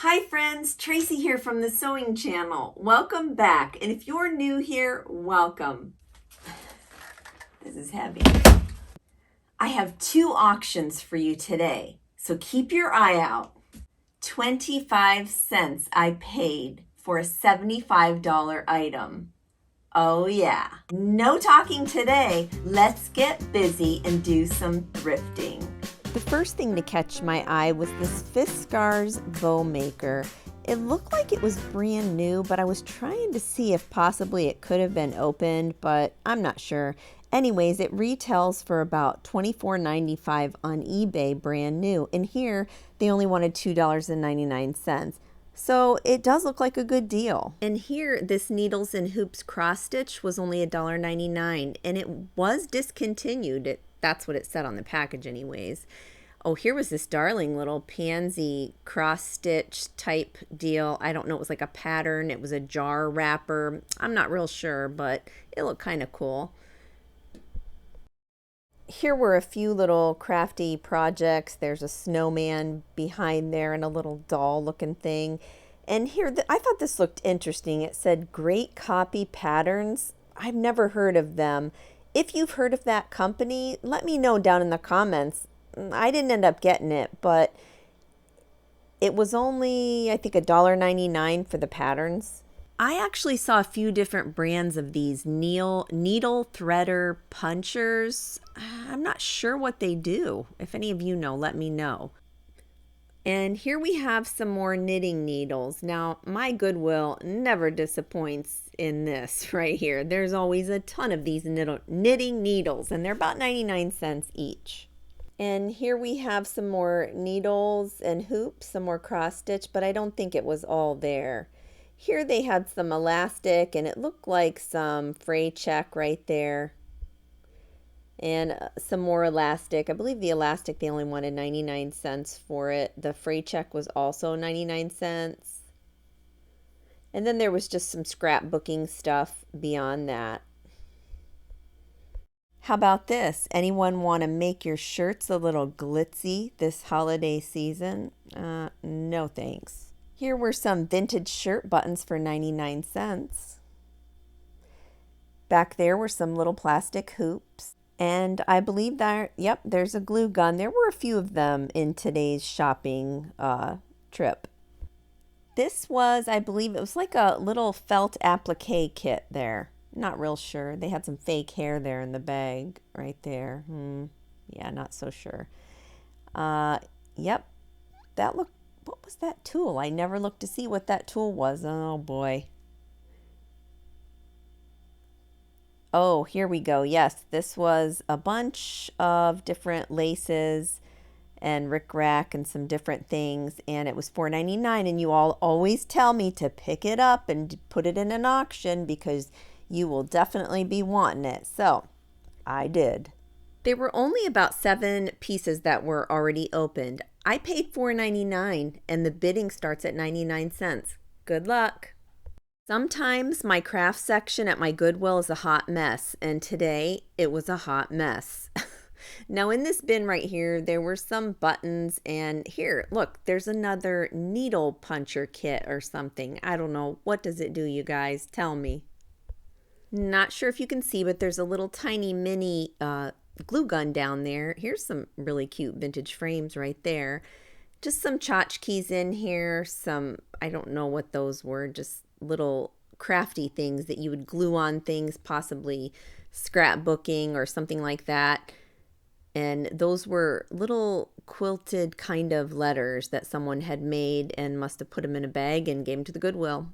Hi friends, Tracy here from the Sewing Channel. Welcome back. And if you're new here, welcome. This is heavy. I have two auctions for you today, so keep your eye out. 25 cents I paid for a $75 item. Oh yeah. No talking today. Let's get busy and do some thrifting. The first thing to catch my eye was this Fiskars bow maker. It looked like it was brand new, but I was trying to see if possibly it could have been opened, but I'm not sure. Anyways, it retails for about $24.95 on eBay brand new, and here they only wanted $2.99. So it does look like a good deal. And here, this Needles and Hoops cross stitch was only $1.99, and it was discontinued. That's what it said on the package anyways. Oh, here was this darling little pansy cross stitch type deal. I don't know, it was like a pattern. It was a jar wrapper. I'm not real sure, but it looked kind of cool. Here were a few little crafty projects. There's a snowman behind there and a little doll looking thing. And here, I thought this looked interesting. It said Great Copy Patterns. I've never heard of them. If you've heard of that company, let me know down in the comments. I didn't end up getting it, but it was only, I think, $1.99 for the patterns. I actually saw a few different brands of these needle threader punchers. I'm not sure what they do. If any of you know, let me know. And here we have some more knitting needles. Now, my Goodwill never disappoints in this right here. There's always a ton of these knitting needles, and they're about 99 cents each. And here we have some more needles and hoops, some more cross stitch, but I don't think it was all there. Here they had some elastic, and it looked like some fray check right there. And some more elastic. I believe the elastic, they only wanted 99 cents for it. The fray check was also 99 cents. And then there was just some scrapbooking stuff beyond that. How about this? Anyone want to make your shirts a little glitzy this holiday season? No thanks. Here were some vintage shirt buttons for 99 cents. Back there were some little plastic hoops. And I believe that, yep, there's a glue gun. There were a few of them in today's shopping trip. This was, I believe, it was like a little felt applique kit there. Not real sure. They had some fake hair there in the bag right there. Yeah, not so sure. Yep, that looked, what was that tool? I never looked to see what that tool was. Oh boy. Oh, here we go. Yes, this was a bunch of different laces and rickrack and some different things, and it was $4.99. And you all always tell me to pick it up and put it in an auction because you will definitely be wanting it. So I did. There were only about 7 pieces that were already opened. I paid $4.99 and the bidding starts at 99 cents. Good luck. Sometimes my craft section at my Goodwill is a hot mess, and today it was a hot mess. Now in this bin right here, there were some buttons, and here, look, there's another needle puncher kit or something. I don't know. What does it do, you guys? Tell me. Not sure if you can see, but there's a little tiny mini glue gun down there. Here's some really cute vintage frames right there. Just some tchotchkes in here, some, I don't know what those were, just little crafty things that you would glue on things, possibly scrapbooking or something like that. And those were little quilted kind of letters that someone had made and must have put them in a bag and gave them to the Goodwill.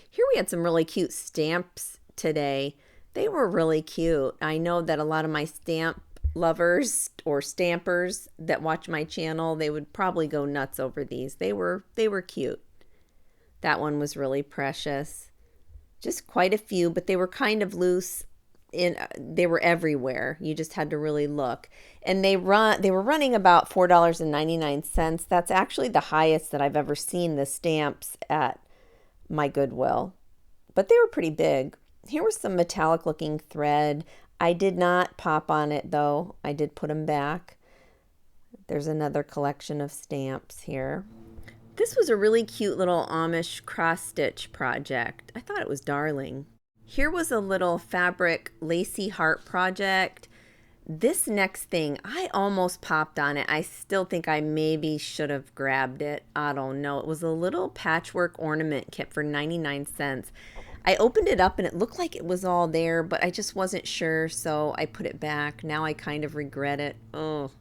Here we had some really cute stamps today. They were really cute. I know that a lot of my stamp lovers or stampers that watch my channel, they would probably go nuts over these. They were cute. That one was really precious. Just quite a few, but they were kind of loose. They were everywhere. You just had to really look. And they were running about $4.99. That's actually the highest that I've ever seen the stamps at my Goodwill. But they were pretty big. Here was some metallic looking thread. I did not pop on it though. I did put them back. There's another collection of stamps here. This was a really cute little Amish cross stitch project. I thought it was darling. Here was a little fabric lacy heart project. This next thing, I almost popped on it. I still think I maybe should have grabbed it. I don't know. It was a little patchwork ornament kit for 99 cents. I opened it up and it looked like it was all there, but I just wasn't sure, so I put it back. Now I kind of regret it. Oh.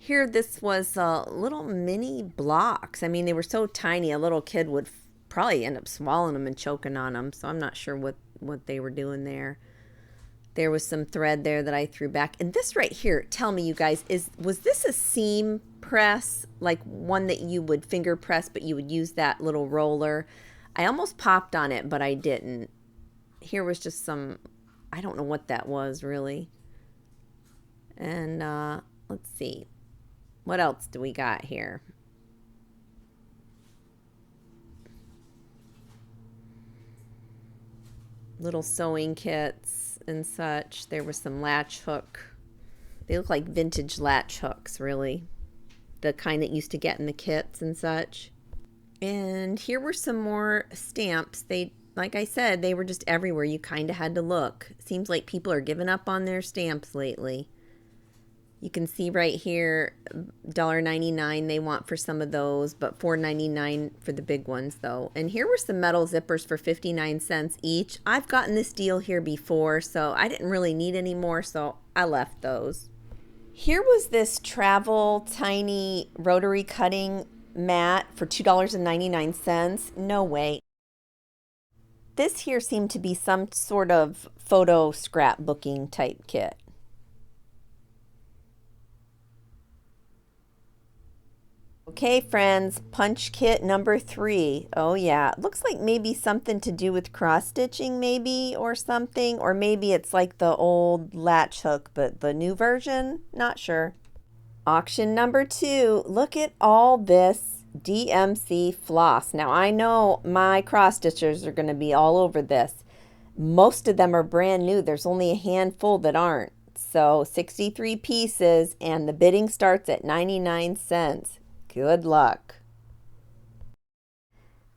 Here, this was little mini blocks. I mean, they were so tiny, a little kid would probably end up swallowing them and choking on them, so I'm not sure what they were doing there. There was some thread there that I threw back. And this right here, tell me you guys, was this a seam press? Like one that you would finger press, but you would use that little roller? I almost popped on it, but I didn't. Here was just some, I don't know what that was really. And let's see. What else do we got here? Little sewing kits and such. There was some latch hook. They look like vintage latch hooks, really. The kind that used to get in the kits and such. And here were some more stamps. They, like I said, they were just everywhere. You kind of had to look. Seems like people are giving up on their stamps lately. You can see right here, $1.99 they want for some of those, but $4.99 for the big ones though. And here were some metal zippers for 59 cents each. I've gotten this deal here before, so I didn't really need any more, so I left those. Here was this travel tiny rotary cutting mat for $2.99. No way. This here seemed to be some sort of photo scrapbooking type kit. Okay, friends, punch kit number 3. Oh yeah, it looks like maybe something to do with cross stitching maybe or something, or maybe it's like the old latch hook, but the new version, not sure. Auction number 2. Look at all this DMC floss. Now I know my cross stitchers are going to be all over this. Most of them are brand new. There's only a handful that aren't. So 63 pieces and the bidding starts at 99 cents. Good luck.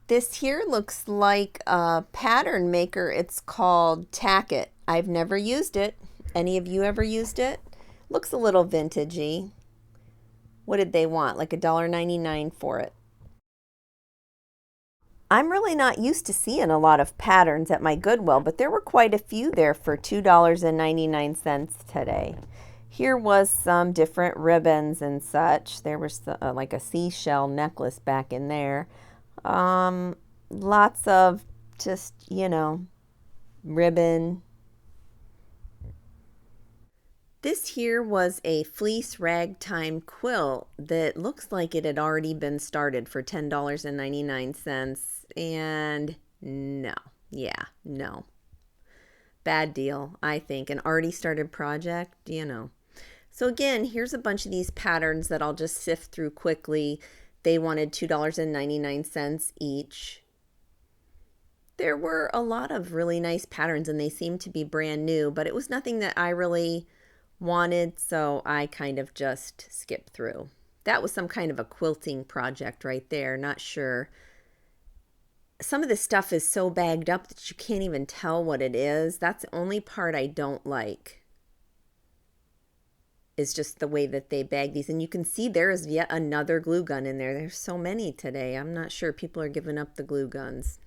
This here looks like a pattern maker. It's called Tack It. I've never used it. Any of you ever used it? Looks a little vintagey. What did they want? Like $1.99 for it. I'm really not used to seeing a lot of patterns at my Goodwill, but there were quite a few there for $2.99 today. Here was some different ribbons and such. There was like a seashell necklace back in there. Lots of just, ribbon. This here was a fleece ragtime quilt that looks like it had already been started for $10.99. And no, no. Bad deal, I think. An already started project, So again, here's a bunch of these patterns that I'll just sift through quickly. They wanted $2.99 each. There were a lot of really nice patterns and they seemed to be brand new, but it was nothing that I really wanted, so I kind of just skipped through. That was some kind of a quilting project right there, not sure. Some of this stuff is so bagged up that you can't even tell what it is. That's the only part I don't like. Is just the way that they bag these. And you can see there is yet another glue gun in there. There's so many today. I'm not sure people are giving up the glue guns.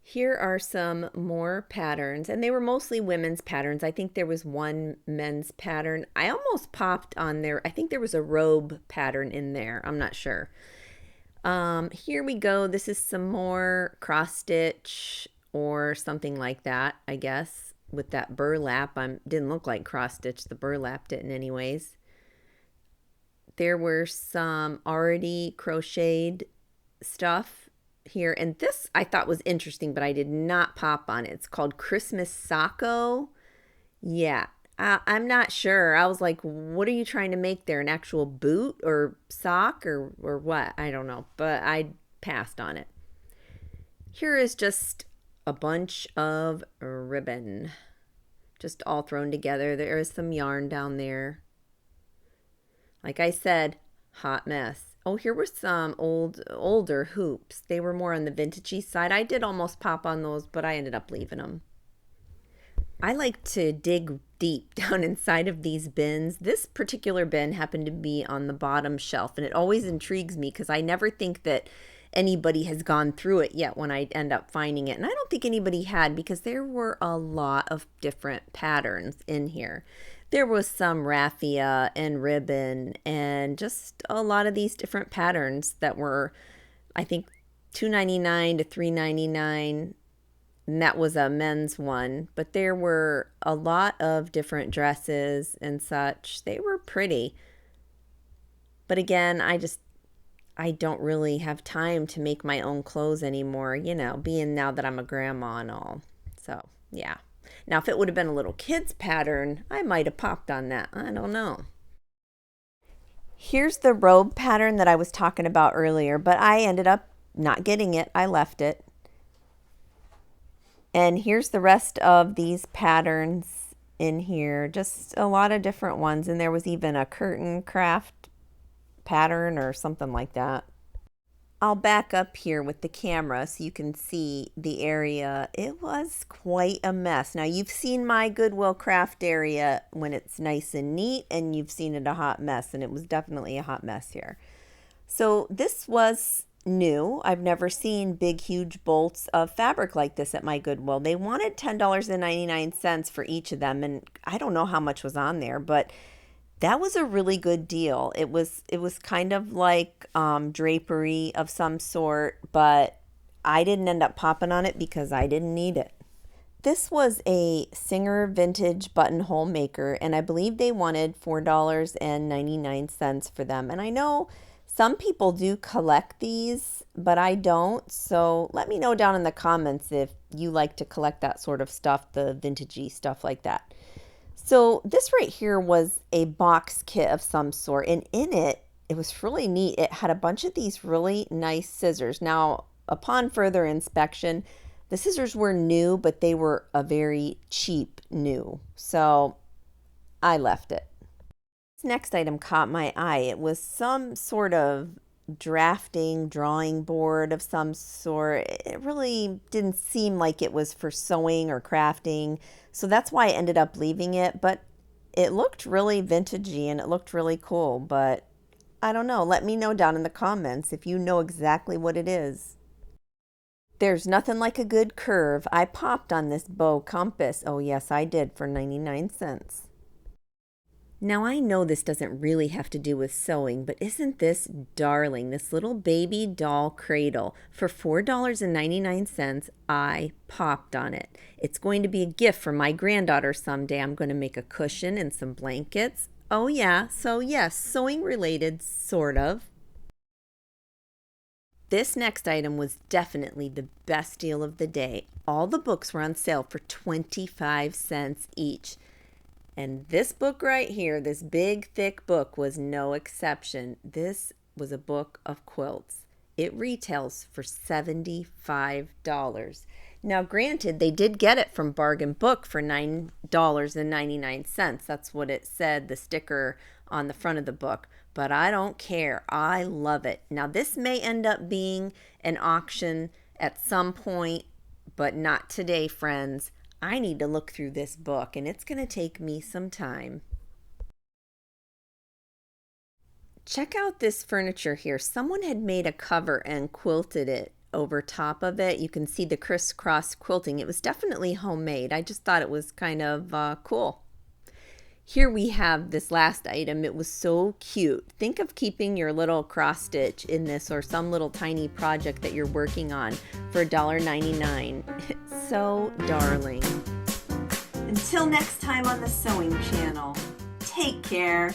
Here are some more patterns, and they were mostly women's patterns. I think there was one men's pattern. I almost popped on there. I think there was a robe pattern in there. I'm not sure. Here we go. This is some more cross stitch or something like that, I guess. With that burlap. Didn't look like cross stitch. The burlap didn't anyways. There were some already crocheted stuff here. And this I thought was interesting, but I did not pop on it. It's called Christmas Sacco. Yeah, I'm not sure. I was like, what are you trying to make there? An actual boot or sock or what? I don't know. But I passed on it. Here is just a bunch of ribbon, just all thrown together. There is some yarn down there. Like I said, hot mess. Oh, here were some older hoops. They were more on the vintagey side. I did almost pop on those, but I ended up leaving them. I like to dig deep down inside of these bins. This particular bin happened to be on the bottom shelf, and it always intrigues me because I never think that anybody has gone through it yet when I end up finding it. And I don't think anybody had, because there were a lot of different patterns in here. There was some raffia and ribbon and just a lot of these different patterns that were, I think, $2.99 to $3.99. And that was a men's one, but there were a lot of different dresses and such. They were pretty. But again, I don't really have time to make my own clothes anymore, being now that I'm a grandma and all. So, yeah. Now, if it would have been a little kid's pattern, I might have popped on that. I don't know. Here's the robe pattern that I was talking about earlier, but I ended up not getting it. I left it. And here's the rest of these patterns in here. Just a lot of different ones. And there was even a curtain craft pattern or something like that. I'll back up here with the camera so you can see the area. It was quite a mess. Now, you've seen my Goodwill craft area when it's nice and neat, and you've seen it a hot mess, and it was definitely a hot mess here. So this was new. I've never seen big, huge bolts of fabric like this at my Goodwill. They wanted $10.99 for each of them, and I don't know how much was on there, but that was a really good deal. It was kind of like drapery of some sort, but I didn't end up popping on it because I didn't need it. This was a Singer vintage buttonhole maker, and I believe they wanted $4.99 for them. And I know some people do collect these, but I don't. So let me know down in the comments if you like to collect that sort of stuff, the vintagey stuff like that. So this right here was a box kit of some sort, and in it, it was really neat. It had a bunch of these really nice scissors. Now, upon further inspection, the scissors were new, but they were a very cheap new. So I left it. This next item caught my eye. It was some sort of drawing board of some sort. It really didn't seem like it was for sewing or crafting, so that's why I ended up leaving it. But it looked really vintagey and it looked really cool, but I don't know. Let me know down in the comments if you know exactly what it is. There's nothing like a good curve. I popped on this bow compass. Oh yes, I did, for 99 cents. Now, I know this doesn't really have to do with sewing, but isn't this darling? This little baby doll cradle for $4.99. I popped on it. It's going to be a gift for my granddaughter someday. I'm going to make a cushion and some blankets. Oh yeah, so yes, sewing related, sort of. This next item was definitely the best deal of the day. All the books were on sale for 25 cents each. And this book right here, this big, thick book, was no exception. This was a book of quilts. It retails for $75. Now, granted, they did get it from Bargain Book for $9.99. That's what it said, the sticker on the front of the book. But I don't care. I love it. Now, this may end up being an auction at some point, but not today, friends. I need to look through this book, and it's going to take me some time. Check out this furniture here. Someone had made a cover and quilted it over top of it. You can see the crisscross quilting. It was definitely homemade. I just thought it was kind of cool. Here we have this last item. It was so cute. Think of keeping your little cross stitch in this, or some little tiny project that you're working on, for $1.99. It's so darling. Until next time on the Sewing Channel, take care.